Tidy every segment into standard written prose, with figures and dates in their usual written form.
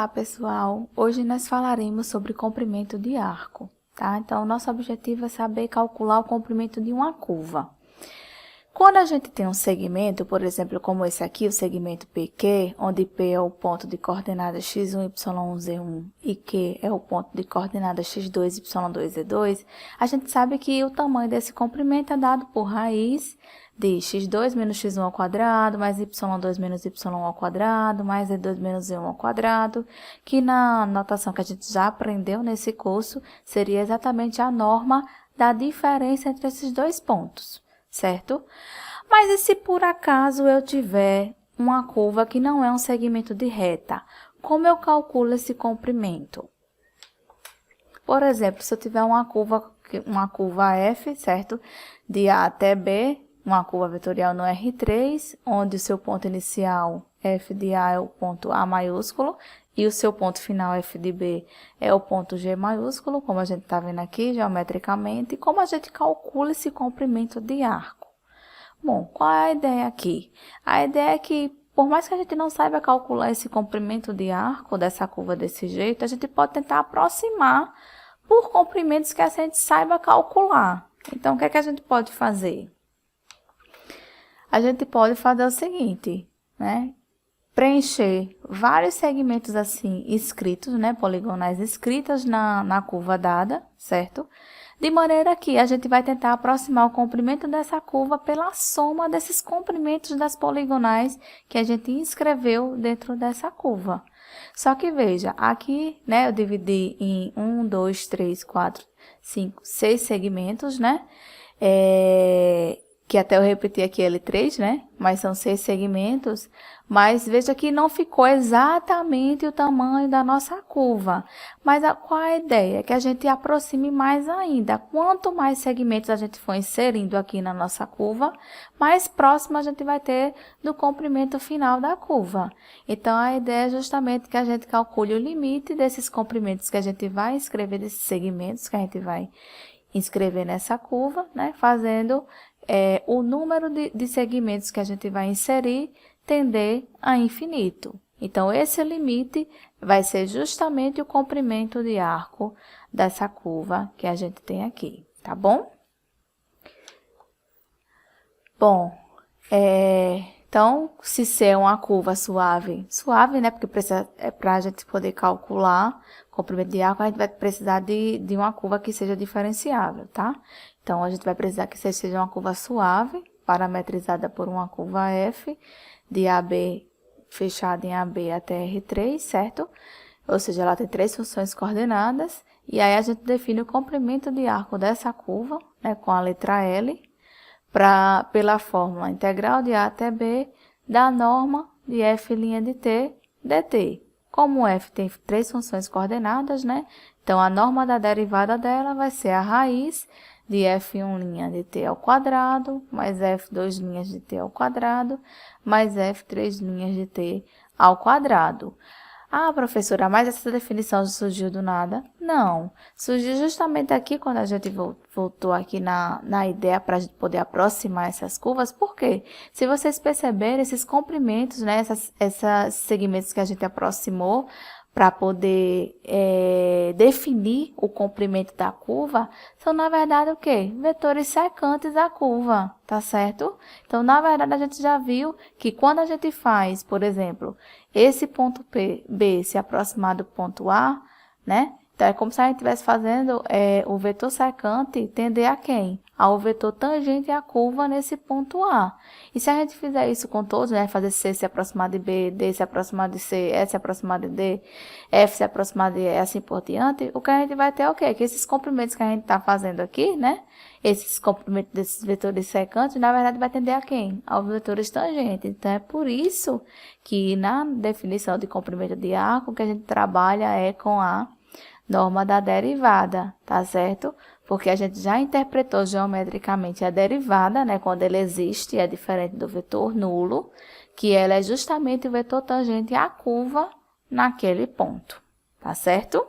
Olá, pessoal! Hoje nós falaremos sobre comprimento de arco, tá? Então, o nosso objetivo é saber calcular o comprimento de uma curva. Quando a gente tem um segmento, por exemplo, como esse aqui, o segmento PQ, onde P é o ponto de coordenada x1, y1, z1 e Q é o ponto de coordenada x2, y2, z2, a gente sabe que o tamanho desse comprimento é dado por raiz de x2 menos x1 ao quadrado, mais y2 menos y1 ao quadrado, mais z2 menos z1 ao quadrado, que na notação que a gente já aprendeu nesse curso, seria exatamente a norma da diferença entre esses dois pontos, certo? Mas e se por acaso eu tiver uma curva que não é um segmento de reta? Como eu calculo esse comprimento? Por exemplo, se eu tiver uma curva F, certo? De A até B, uma curva vetorial no R3, onde o seu ponto inicial, F de A, é o ponto A maiúsculo, e o seu ponto final, F de B, é o ponto G maiúsculo, como a gente está vendo aqui, geometricamente. E como a gente calcula esse comprimento de arco? Bom, qual é a ideia aqui? A ideia é que, por mais que a gente não saiba calcular esse comprimento de arco dessa curva desse jeito, a gente pode tentar aproximar por comprimentos que a gente saiba calcular. Então, o que é que a gente pode fazer? A gente pode fazer o seguinte, né? Preencher vários segmentos assim escritos, né? Poligonais escritas na curva dada, certo? De maneira que a gente vai tentar aproximar o comprimento dessa curva pela soma desses comprimentos das poligonais que a gente inscreveu dentro dessa curva. Só que veja, aqui, né, eu dividi em 1, 2, 3, 4, 5, 6 segmentos, né? Que até eu repeti aqui L3, né? Mas são 6 segmentos. Mas veja que não ficou exatamente o tamanho da nossa curva. Mas qual é a ideia? Que a gente aproxime mais ainda. Quanto mais segmentos a gente for inserindo aqui na nossa curva, mais próximo a gente vai ter do comprimento final da curva. Então, a ideia é justamente que a gente calcule o limite desses comprimentos que a gente vai escrever, desses segmentos que a gente vai inscrever nessa curva, né? Fazendo o número de segmentos que a gente vai inserir tender a infinito. Então, esse limite vai ser justamente o comprimento de arco dessa curva que a gente tem aqui, tá bom? Bom, então, se C é uma curva suave, né? Porque para a gente poder calcular o comprimento de arco, a gente vai precisar de uma curva que seja diferenciável, tá? Então, a gente vai precisar que seja uma curva suave, parametrizada por uma curva F, de AB, fechada em AB até R3, certo? Ou seja, ela tem 3 funções coordenadas, e aí a gente define o comprimento de arco dessa curva, né, com a letra L, pela fórmula integral de A até B da norma de f' de t dt. Como f tem 3 funções coordenadas, né? Então, a norma da derivada dela vai ser a raiz de f1' de t ao quadrado, mais f2' de t ao quadrado, mais f3' de t ao quadrado. Ah, professora, mas essa definição surgiu do nada? Não, surgiu justamente aqui quando a gente voltou aqui na ideia para a gente poder aproximar essas curvas. Por quê? Se vocês perceberem, esses comprimentos, né, esses segmentos que a gente aproximou para poder definir o comprimento da curva, são, na verdade, o quê? Vetores secantes da curva, tá certo? Então, na verdade, a gente já viu que quando a gente faz, por exemplo, esse ponto B se aproximar do ponto A, né? Então, é como se a gente estivesse fazendo o vetor secante tender a quem? Ao vetor tangente à curva nesse ponto A. E se a gente fizer isso com todos, né? Fazer C se aproximar de B, D se aproximar de C, E se aproximar de D, F se aproximar de E, assim por diante, o que a gente vai ter é o quê? Que esses comprimentos que a gente está fazendo aqui, né? Esses comprimentos desses vetores secantes, na verdade, vai tender a quem? Aos vetores tangentes. Então, é por isso que na definição de comprimento de arco, que a gente trabalha com a norma da derivada, tá certo? Porque a gente já interpretou geometricamente a derivada, né? Quando ela existe, é diferente do vetor nulo, que ela é justamente o vetor tangente à curva naquele ponto, tá certo?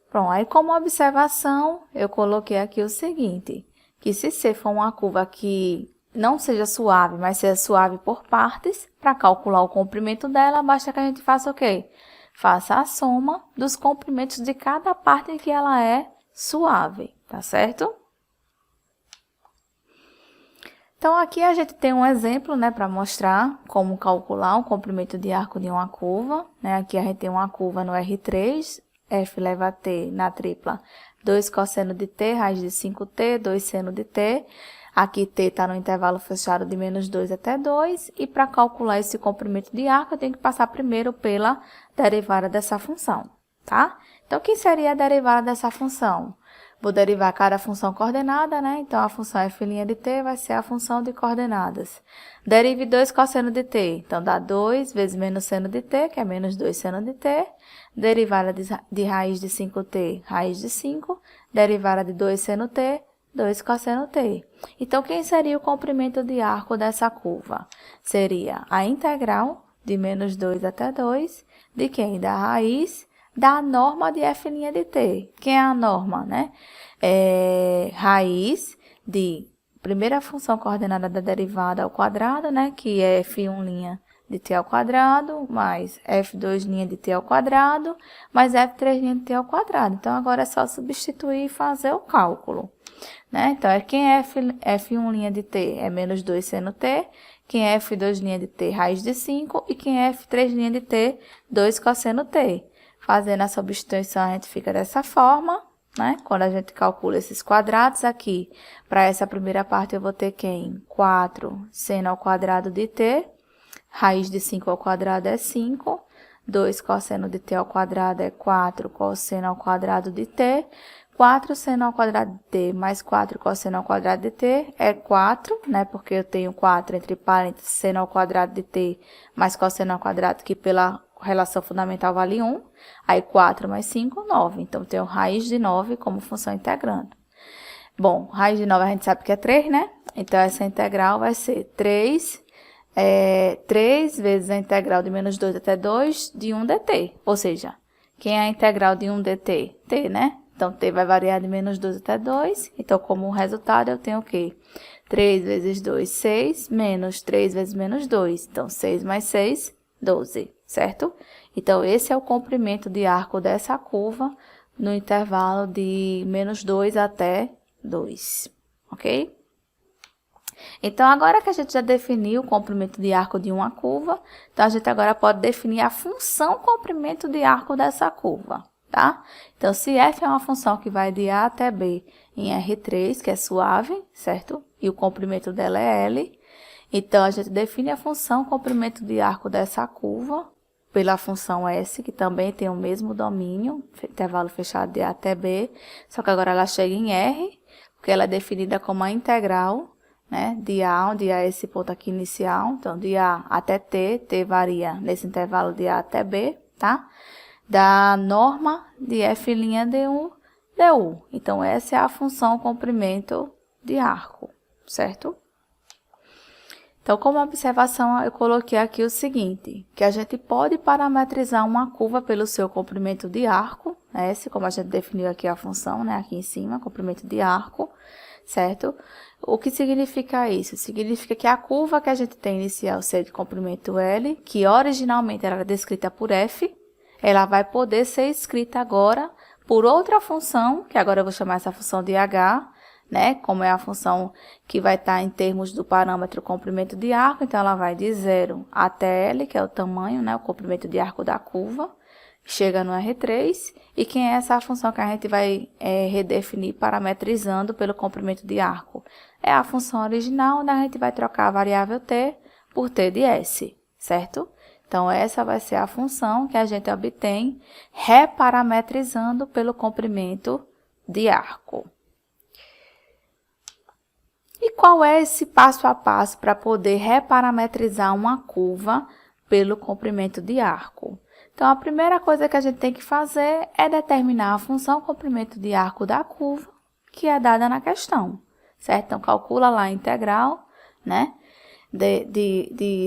Pronto, aí como observação, eu coloquei aqui o seguinte, que se C for uma curva que não seja suave, mas seja suave por partes, para calcular o comprimento dela, basta que a gente faça o quê? Faça a soma dos comprimentos de cada parte em que ela é suave, tá certo? Então, aqui a gente tem um exemplo, né, para mostrar como calcular o comprimento de arco de uma curva, né? Aqui a gente tem uma curva no R3, F eleva a T na tripla 2 cosseno de T, raiz de 5T, 2 seno de T. Aqui T está no intervalo fechado de menos 2 até 2. E para calcular esse comprimento de arco, eu tenho que passar primeiro pela derivada dessa função, tá? Então, o que seria a derivada dessa função? Vou derivar cada função coordenada, né? Então, a função f' de t vai ser a função de coordenadas. Derive 2 cosseno de t. Então, dá 2 vezes menos seno de t, que é menos 2 seno de t. Derivada de raiz de 5t, raiz de 5. Derivada de 2 seno t, 2 cosseno t. Então, quem seria o comprimento de arco dessa curva? Seria a integral de menos 2 até 2, de quem? Da raiz da norma de f' de t. Quem é a norma, né? Raiz de primeira função coordenada da derivada ao quadrado, né? Que é f1' de t ao quadrado, mais f2' de t ao quadrado, mais f3' de t ao quadrado. Então, agora é só substituir e fazer o cálculo, né? Então, quem é f1' de t é menos 2 seno t, quem é f2' de t, raiz de 5, e quem é f3' de t, 2 cosseno t. Fazendo a substituição, a gente fica dessa forma, né? Quando a gente calcula esses quadrados aqui, para essa primeira parte eu vou ter quem? 4 seno ao quadrado de t, raiz de 5 ao quadrado é 5, 2 cosseno de t ao quadrado é 4 cosseno ao quadrado de t, 4 seno ao quadrado de t mais 4 cosseno ao quadrado de t é 4, né? Porque eu tenho 4 entre parênteses seno ao quadrado de t mais cosseno ao quadrado, que pela relação fundamental vale 1. Aí 4 mais 5, 9. Então, eu tenho raiz de 9 como função integrando. Bom, raiz de 9 a gente sabe que é 3, né? Então, essa integral vai ser 3 vezes a integral de menos 2 até 2 de 1 dt. Ou seja, quem é a integral de 1 dt? T, né? Então, t vai variar de menos 2 até 2. Então, como resultado, eu tenho o quê? 3 vezes 2, 6, menos 3 vezes menos 2. Então, 6 mais 6, 12, certo? Então, esse é o comprimento de arco dessa curva no intervalo de menos 2 até 2, ok? Então, agora que a gente já definiu o comprimento de arco de uma curva, então a gente agora pode definir a função comprimento de arco dessa curva, tá? Então, se f é uma função que vai de A até B em R3, que é suave, certo? E o comprimento dela é L. Então, a gente define a função comprimento de arco dessa curva pela função S, que também tem o mesmo domínio, intervalo fechado de A até B, só que agora ela chega em R, porque ela é definida como a integral, né, de A, onde é esse ponto aqui inicial, então de A até T, T varia nesse intervalo de A até B, tá? Da norma de f' du, du. Então, essa é a função comprimento de arco, certo? Então, como observação, eu coloquei aqui o seguinte, que a gente pode parametrizar uma curva pelo seu comprimento de arco, S, como a gente definiu aqui a função, né, aqui em cima, comprimento de arco, certo? O que significa isso? Significa que a curva que a gente tem inicial ser de comprimento L, que originalmente era descrita por F, ela vai poder ser escrita agora por outra função, que agora eu vou chamar essa função de H, né? Como é a função que vai estar em termos do parâmetro comprimento de arco, então ela vai de 0 até L, que é o tamanho, né? O comprimento de arco da curva, chega no R3, e quem é essa função que a gente vai redefinir parametrizando pelo comprimento de arco? É a função original, onde a gente vai trocar a variável t por t de s, certo? Então, essa vai ser a função que a gente obtém reparametrizando pelo comprimento de arco. E qual é esse passo a passo para poder reparametrizar uma curva pelo comprimento de arco? Então, a primeira coisa que a gente tem que fazer é determinar a função comprimento de arco da curva, que é dada na questão, certo? Então, calcula lá a integral, né?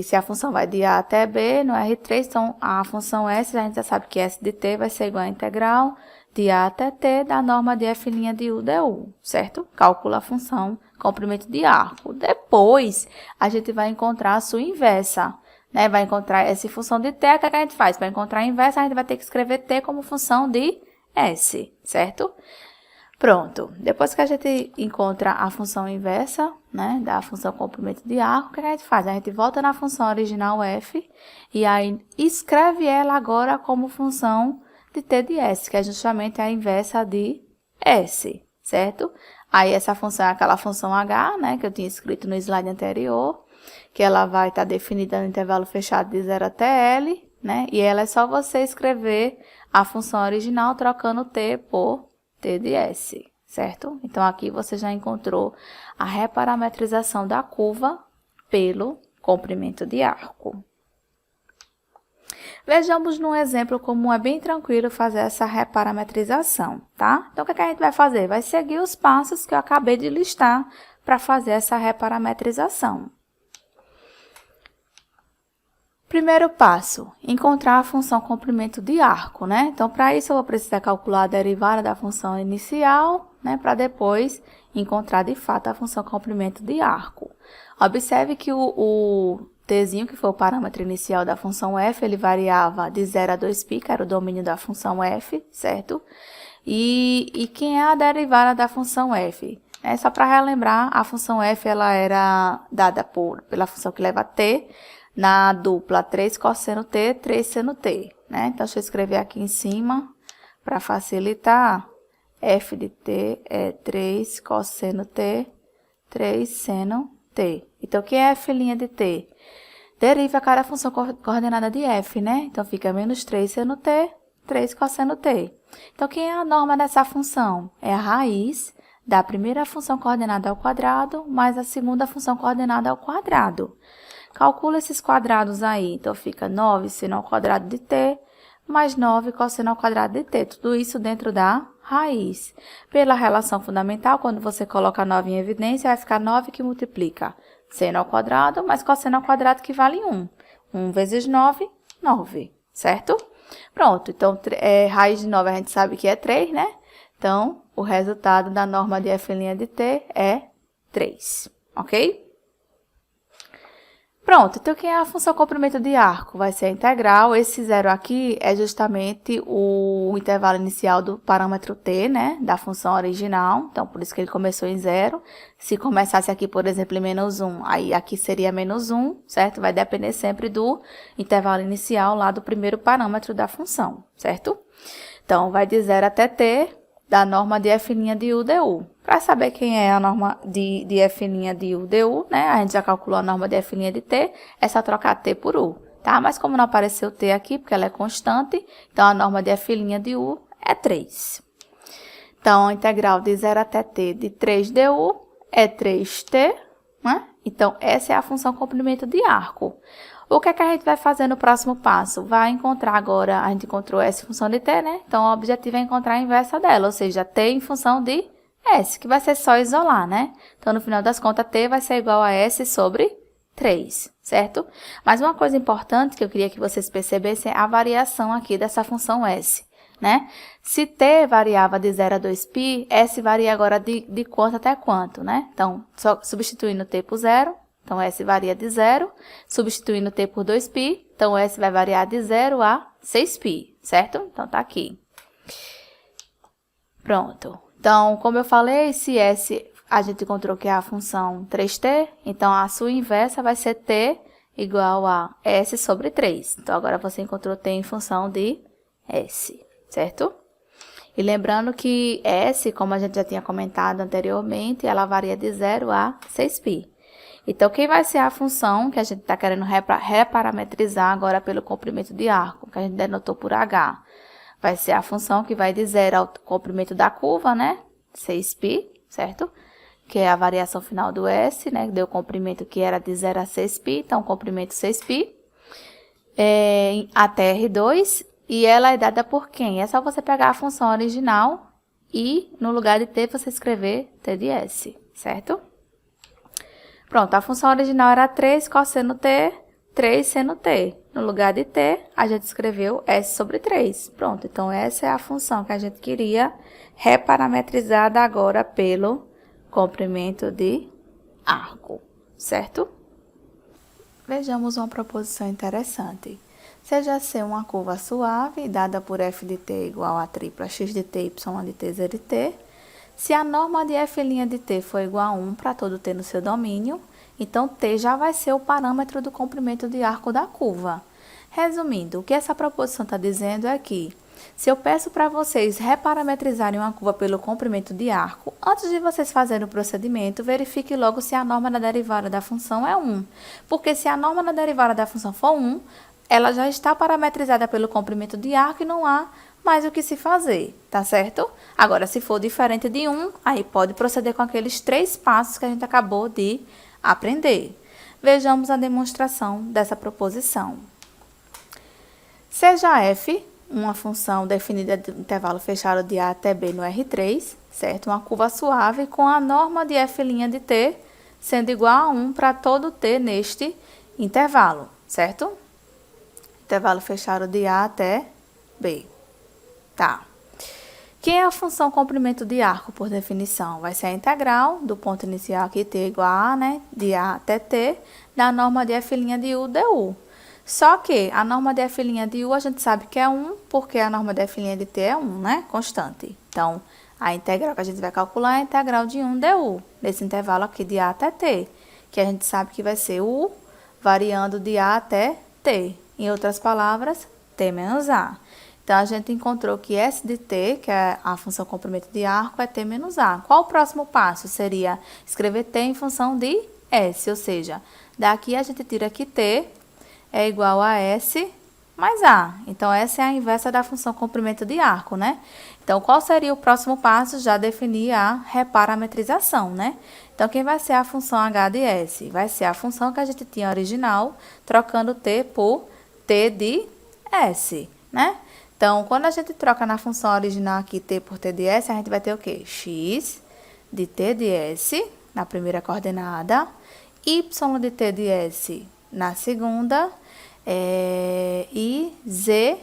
Se a função vai de A até B no R3, então a função S, a gente já sabe que S de t vai ser igual a integral de A até T da norma de F' de U du, certo? Calcula a função comprimento de arco. Depois, a gente vai encontrar a sua inversa, né? Vai encontrar essa função de T, o que a gente faz? Para encontrar a inversa, a gente vai ter que escrever T como função de S, certo? Pronto. Depois que a gente encontra a função inversa, né, da função comprimento de arco, o que a gente faz? A gente volta na função original F e aí escreve ela agora como função de T de S, que é justamente a inversa de S, certo? Aí essa função é aquela função H, né, que eu tinha escrito no slide anterior, que ela vai estar definida no intervalo fechado de 0 até L, né, e ela é só você escrever a função original trocando T por T de S, certo? Então, aqui você já encontrou a reparametrização da curva pelo comprimento de arco. Vejamos num exemplo como é bem tranquilo fazer essa reparametrização, tá? Então, o que a gente vai fazer? Vai seguir os passos que eu acabei de listar para fazer essa reparametrização. Primeiro passo, encontrar a função comprimento de arco, né? Então, para isso, eu vou precisar calcular a derivada da função inicial, né? Para depois encontrar, de fato, a função comprimento de arco. Observe que o tzinho, que foi o parâmetro inicial da função f, ele variava de 0 a 2π, que era o domínio da função f, certo? E quem é a derivada da função f? Só para relembrar, a função f ela era dada pela função que leva t, na dupla 3 cosseno t, 3 seno t, né? Então, deixa eu escrever aqui em cima, para facilitar, f de t é 3 cosseno t, 3 seno t. Então, o que é f' de t? Deriva cada função coordenada de f, né? Então, fica menos 3 seno t, 3 cosseno t. Então, quem é a norma dessa função? É a raiz da primeira função coordenada ao quadrado, mais a segunda função coordenada ao quadrado. Calcula esses quadrados aí. Então, fica 9 seno ao quadrado de t, mais 9 cosseno ao quadrado de t. Tudo isso dentro da raiz. Pela relação fundamental, quando você coloca 9 em evidência, vai ficar 9 que multiplica seno ao quadrado, mais cosseno ao quadrado, que vale 1. 1 vezes 9, 9, certo? Pronto, então, raiz de 9 a gente sabe que é 3, né? Então, o resultado da norma de f' de t é 3, ok? Pronto, então quem é a função comprimento de arco? Vai ser a integral. Esse zero aqui é justamente o intervalo inicial do parâmetro t, né? Da função original. Então, por isso que ele começou em 0. Se começasse aqui, por exemplo, em menos 1, aí aqui seria menos 1, certo? Vai depender sempre do intervalo inicial lá do primeiro parâmetro da função, certo? Então, vai de 0 até t, da norma de f' de u du. Para saber quem é a norma de f' de u du, né? A gente já calculou a norma de f' de t, é só trocar t por u, tá? Mas como não apareceu t aqui, porque ela é constante, então a norma de f' de u é 3. Então, a integral de 0 até t de 3 du é 3t, né? Então, essa é a função comprimento de arco. O que é que a gente vai fazer no próximo passo? Vai encontrar agora, a gente encontrou S em função de t, né? Então, o objetivo é encontrar a inversa dela, ou seja, t em função de S, que vai ser só isolar, né? Então, no final das contas, t vai ser igual a S sobre 3, certo? Mas uma coisa importante que eu queria que vocês percebessem é a variação aqui dessa função S, né? Se t variava de 0 a 2π, S varia agora de quanto até quanto, né? Então, só substituindo t por 0, então S varia de 0, substituindo t por 2π, então S vai variar de 0 a 6π, certo? Então, tá aqui. Pronto. Então, como eu falei, se S a gente encontrou que é a função 3t, então a sua inversa vai ser t igual a S sobre 3. Então, agora você encontrou t em função de S, certo? E lembrando que S, como a gente já tinha comentado anteriormente, ela varia de 0 a 6π. Então, quem vai ser a função que a gente está querendo reparametrizar agora pelo comprimento de arco, que a gente denotou por H? Vai ser a função que vai de 0 ao comprimento da curva, né? 6π, certo? Que é a variação final do S, né? Deu o comprimento que era de 0 a 6π, então, comprimento 6π. Até R2, e ela é dada por quem? É só você pegar a função original e, no lugar de t, você escrever t de S, certo? Pronto, a função original era 3 cosseno t, 3 seno t. no lugar de t, a gente escreveu s sobre 3. Pronto, então essa é a função que a gente queria reparametrizada agora pelo comprimento de arco, certo? Vejamos uma proposição interessante. Seja C uma curva suave, dada por f de t igual a tripla x de t, y de t, z de t. Se a norma de f' de t for igual a 1 para todo t no seu domínio, então t já vai ser o parâmetro do comprimento de arco da curva. Resumindo, o que essa proposição está dizendo é que, se eu peço para vocês reparametrizarem uma curva pelo comprimento de arco, antes de vocês fazerem o procedimento, verifique logo se a norma da derivada da função é 1. Porque se a norma da derivada da função for 1, ela já está parametrizada pelo comprimento de arco e não há mais o que se fazer, tá certo? Agora, se for diferente de 1, aí pode proceder com aqueles 3 passos que a gente acabou de aprender. Vejamos a demonstração dessa proposição. Seja f uma função definida de intervalo fechado de a até b no R3, certo? Uma curva suave com a norma de f' de t sendo igual a 1 para todo t neste intervalo, certo? Intervalo fechado de a até b. Tá. Quem é a função comprimento de arco, por definição? Vai ser a integral do ponto inicial aqui, t igual a, né, de a até t, da norma de f' de u du. Só que a norma de f' de u a gente sabe que é 1, porque a norma de f' de t é 1, né? Constante. Então, a integral que a gente vai calcular é a integral de 1 du, nesse intervalo aqui de a até t, que a gente sabe que vai ser u variando de a até t. Em outras palavras, t menos a. Então, a gente encontrou que S de t, que é a função comprimento de arco, é t menos a. Qual o próximo passo? Seria escrever t em função de S, ou seja, daqui a gente tira que t é igual a S mais A. Então, essa é a inversa da função comprimento de arco, né? Então, qual seria o próximo passo? Já definir a reparametrização, né? Então, quem vai ser a função H de S? Vai ser a função que a gente tinha original, trocando T por T de S, né? Então, quando a gente troca na função original aqui T por T de S, a gente vai ter o quê? X de T de S na primeira coordenada, Y de T de S na segunda, e Z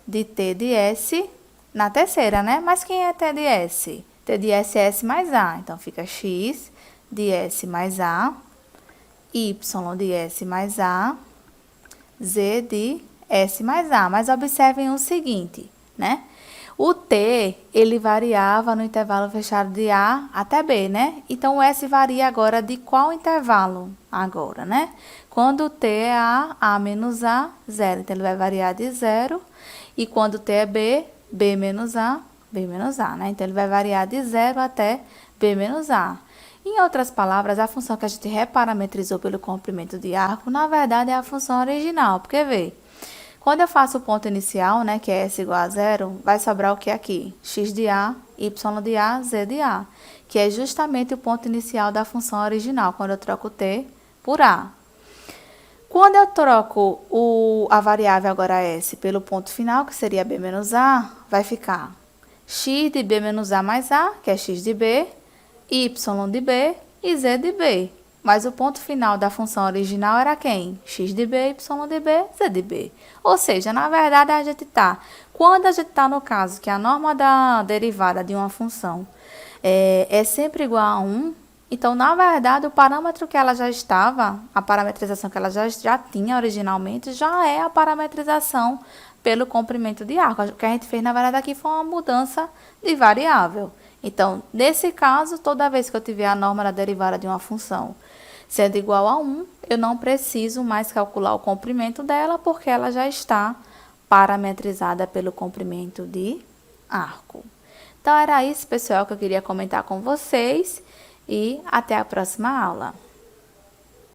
de T de S na terceira, né? Mas quem é T de S? T de S é S mais A. Então, fica X de S mais A, Y de S mais A, Z de S mais A. Mas observem o seguinte, né? O T, ele variava no intervalo fechado de A até B, né? Então, o S varia agora de qual intervalo? Agora, né? Quando T é A menos A, 0. Então, ele vai variar de 0. E quando T é B, B menos A, né? Então, ele vai variar de 0 até B menos A. Em outras palavras, a função que a gente reparametrizou pelo comprimento de arco, na verdade, é a função original. Porque, vê, quando eu faço o ponto inicial, né, que é S igual a 0, vai sobrar o que aqui? X de A, Y de A, Z de A, que é justamente o ponto inicial da função original, quando eu troco T por A. Quando eu troco a variável agora S pelo ponto final, que seria B menos A, vai ficar X de B menos A mais A, que é X de B, Y de B e Z de B. Mas o ponto final da função original era quem? X de B, Y de B, Z de B. Ou seja, na verdade, quando a gente está no caso que a norma da derivada de uma função é sempre igual a 1, então, na verdade, o parâmetro que ela já estava, a parametrização que ela já tinha originalmente, já é a parametrização pelo comprimento de arco. O que a gente fez, na verdade, aqui foi uma mudança de variável. Então, nesse caso, toda vez que eu tiver a norma da derivada de uma função sendo igual a 1, eu não preciso mais calcular o comprimento dela, porque ela já está parametrizada pelo comprimento de arco. Então, era isso, pessoal, que eu queria comentar com vocês, e até a próxima aula.